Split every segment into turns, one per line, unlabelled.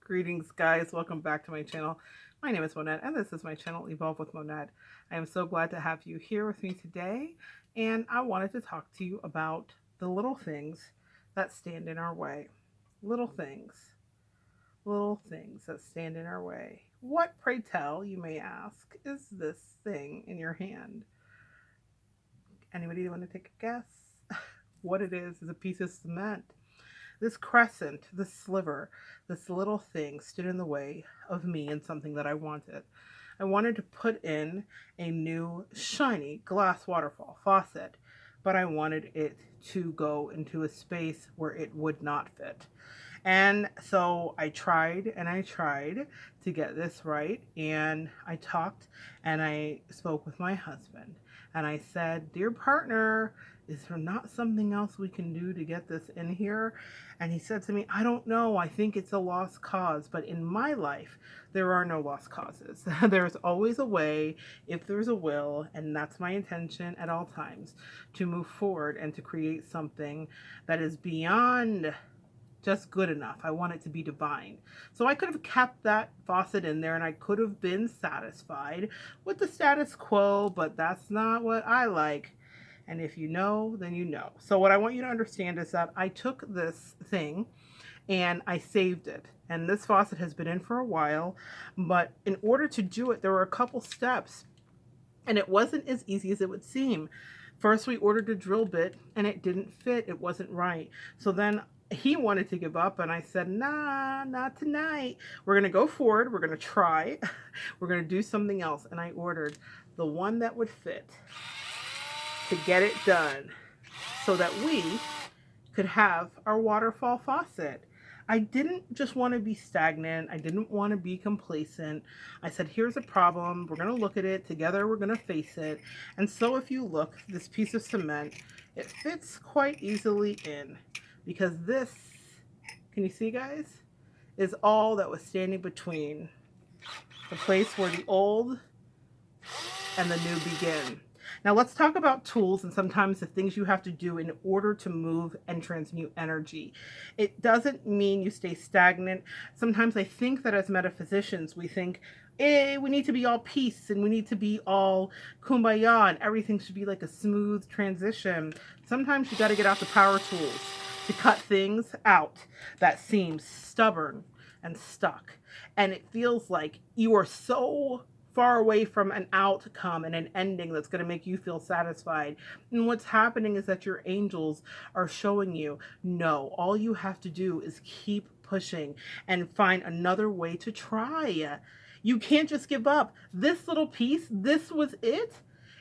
Greetings, guys. Welcome back to my channel. My name is Monette, and this is my channel, Evolve with Monette. I am so glad to have you here with me today, and I wanted to talk to you about the little things that stand in our way. Little things. Little things that stand in our way. What, pray tell, you may ask, is this thing in your hand? Anybody want to take a guess? What it is a piece of cement. This crescent, this sliver, this little thing stood in the way of me and something that I wanted. I wanted to put in a new shiny glass waterfall faucet, but I wanted it to go into a space where it would not fit. And so I tried and I tried to get this right. And I talked and I spoke with my husband. And I said, "Dear partner, is there not something else we can do to get this in here?" And he said to me, "I don't know. I think it's a lost cause. But in my life, there are no lost causes. There's always a way if there's a will. And that's my intention at all times, to move forward and to create something that is beyond just good enough. I want it to be divine." So I could have kept that faucet in there and I could have been satisfied with the status quo, but that's not what I like. And if you know, then you know. So what I want you to understand is that I took this thing and I saved it. And this faucet has been in for a while, but in order to do it, there were a couple steps and it wasn't as easy as it would seem. First, we ordered a drill bit and it didn't fit. It wasn't right. So then he wanted to give up and I said, "Nah, not tonight. We're going to go forward. We're going to try. We're going to do something else." And I ordered the one that would fit to get it done so that we could have our waterfall faucet. I didn't just want to be stagnant. I didn't want to be complacent. I said, here's a problem. We're going to look at it together. We're going to face it. And so if you look, this piece of cement, it fits quite easily in, because this, can you see, guys, is all that was standing between the place where the old and the new begin. Now let's talk about tools and sometimes the things you have to do in order to move and transmute energy. It doesn't mean you stay stagnant. Sometimes I think that as metaphysicians, we think, hey, we need to be all peace and we need to be all kumbaya and everything should be like a smooth transition. Sometimes you got to get out the power tools to cut things out that seem stubborn and stuck. And it feels like you are so far away from an outcome and an ending that's going to make you feel satisfied. And what's happening is that your angels are showing you, no, all you have to do is keep pushing and find another way to try. You can't just give up. This little piece, this was it.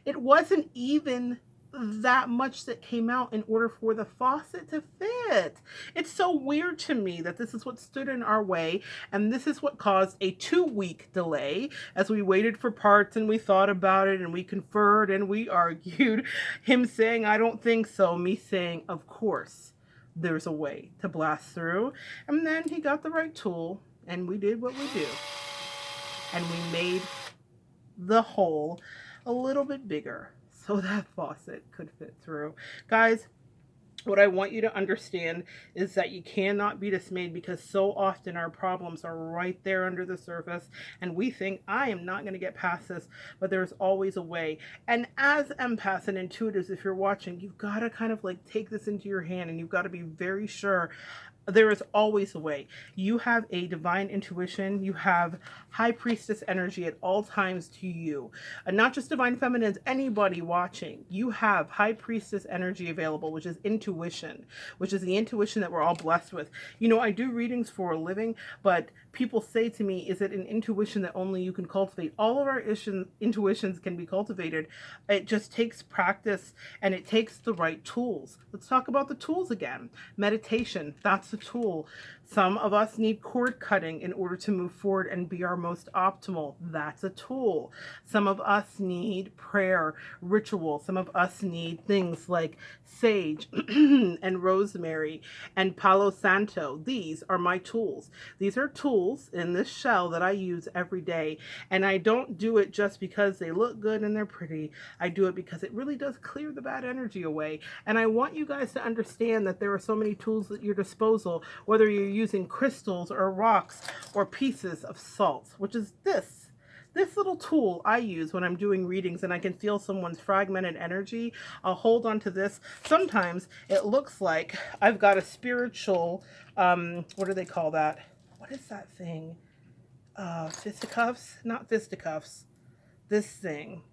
It wasn't even that much that came out in order for the faucet to fit. It's so weird to me that this is what stood in our way, and this is what caused a 2-week delay as we waited for parts and we thought about it and we conferred and we argued. Him saying, "I don't think so," me saying, "Of course there's a way to blast through." And then he got the right tool and we did what we do, and we made the hole a little bit bigger so that faucet could fit through. Guys, what I want you to understand is that you cannot be dismayed, because so often our problems are right there under the surface and we think, I am not going to get past this, but there's always a way. And as empaths and intuitives, if you're watching, you've got to kind of like take this into your hand and you've got to be very sure there is always a way. You have a divine intuition. You have high priestess energy at all times to you. And not just divine feminines, anybody watching. You have high priestess energy available, which is intuition, which is the intuition that we're all blessed with. You know, I do readings for a living, but people say to me, is it an intuition that only you can cultivate? All of our intuitions can be cultivated. It just takes practice and it takes the right tools. Let's talk about the tools again. Meditation, that's a tool. Some of us need cord cutting in order to move forward and be our most optimal. That's a tool. Some of us need prayer, ritual. Some of us need things like sage and rosemary and Palo Santo. These are my tools. These are tools in this shell that I use every day. And I don't do it just because they look good and they're pretty. I do it because it really does clear the bad energy away. And I want you guys to understand that there are so many tools at your disposal, whether you're using crystals or rocks or pieces of salt, which is this little tool I use when I'm doing readings and I can feel someone's fragmented energy. I'll hold on to this. Sometimes it looks like I've got a spiritual, what do they call that? What is that thing? Fisticuffs? Not fisticuffs. This thing.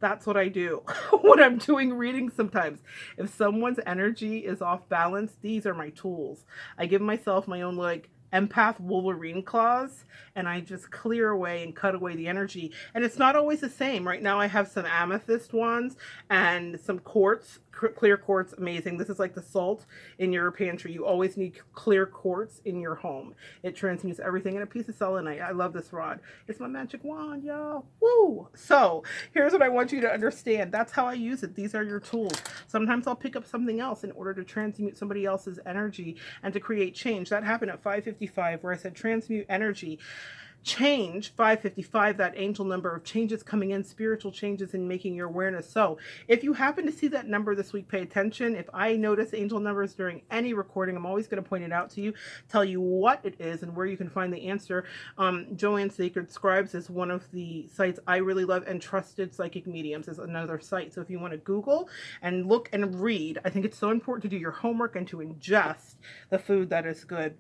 That's what I do when I'm doing readings sometimes. If someone's energy is off balance, these are my tools. I give myself my own like empath Wolverine claws and I just clear away and cut away the energy. And it's not always the same. Right now I have some amethyst wands and some quartz, clear quartz, amazing. This is like the salt in your pantry. You always need clear quartz in your home. It transmutes everything, and a piece of selenite. I love this rod. It's my magic wand, y'all. Woo! So here's what I want you to understand. That's how I use it. These are your tools. Sometimes I'll pick up something else in order to transmute somebody else's energy and to create change. That happened at 5:55 where I said transmute energy. Change 5:55, that angel number of changes coming in, spiritual changes in making your awareness. So if you happen to see that number this week, pay attention. If I notice angel numbers during any recording, I'm always going to point it out to you, tell you what it is and where you can find the answer. Joanne Sacred Scribes is one of the sites I really love, and Trusted Psychic Mediums is another site. So if you want to Google and look and read, I think it's so important to do your homework and to ingest the food that is good.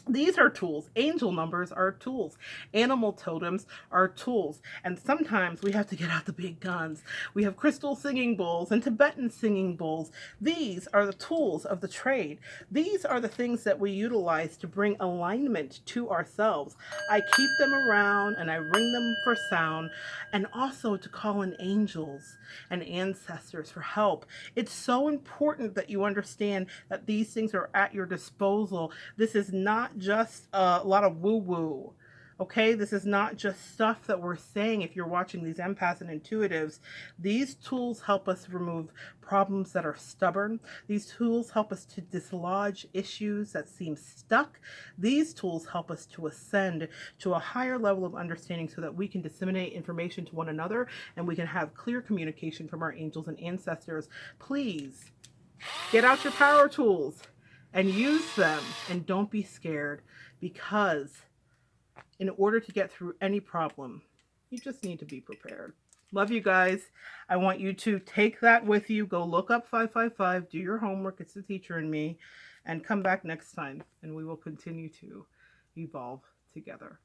These are tools. Angel numbers are tools. Animal totems are tools. And sometimes we have to get out the big guns. We have crystal singing bowls and Tibetan singing bowls. These are the tools of the trade. These are the things that we utilize to bring alignment to ourselves. I keep them around and I ring them for sound, and also to call in angels and ancestors for help. It's so important that you understand that these things are at your disposal. This is not just a lot of woo-woo. Okay, this is not just stuff that we're saying. If you're watching these empaths and intuitives, these tools help us remove problems that are stubborn. These tools help us to dislodge issues that seem stuck. These tools help us to ascend to a higher level of understanding so that we can disseminate information to one another and we can have clear communication from our angels and ancestors. Please get out your power tools and use them, and don't be scared, because in order to get through any problem, you just need to be prepared. Love you guys. I want you to take that with you. Go look up 555, do your homework. It's the teacher in me, and come back next time, and we will continue to evolve together.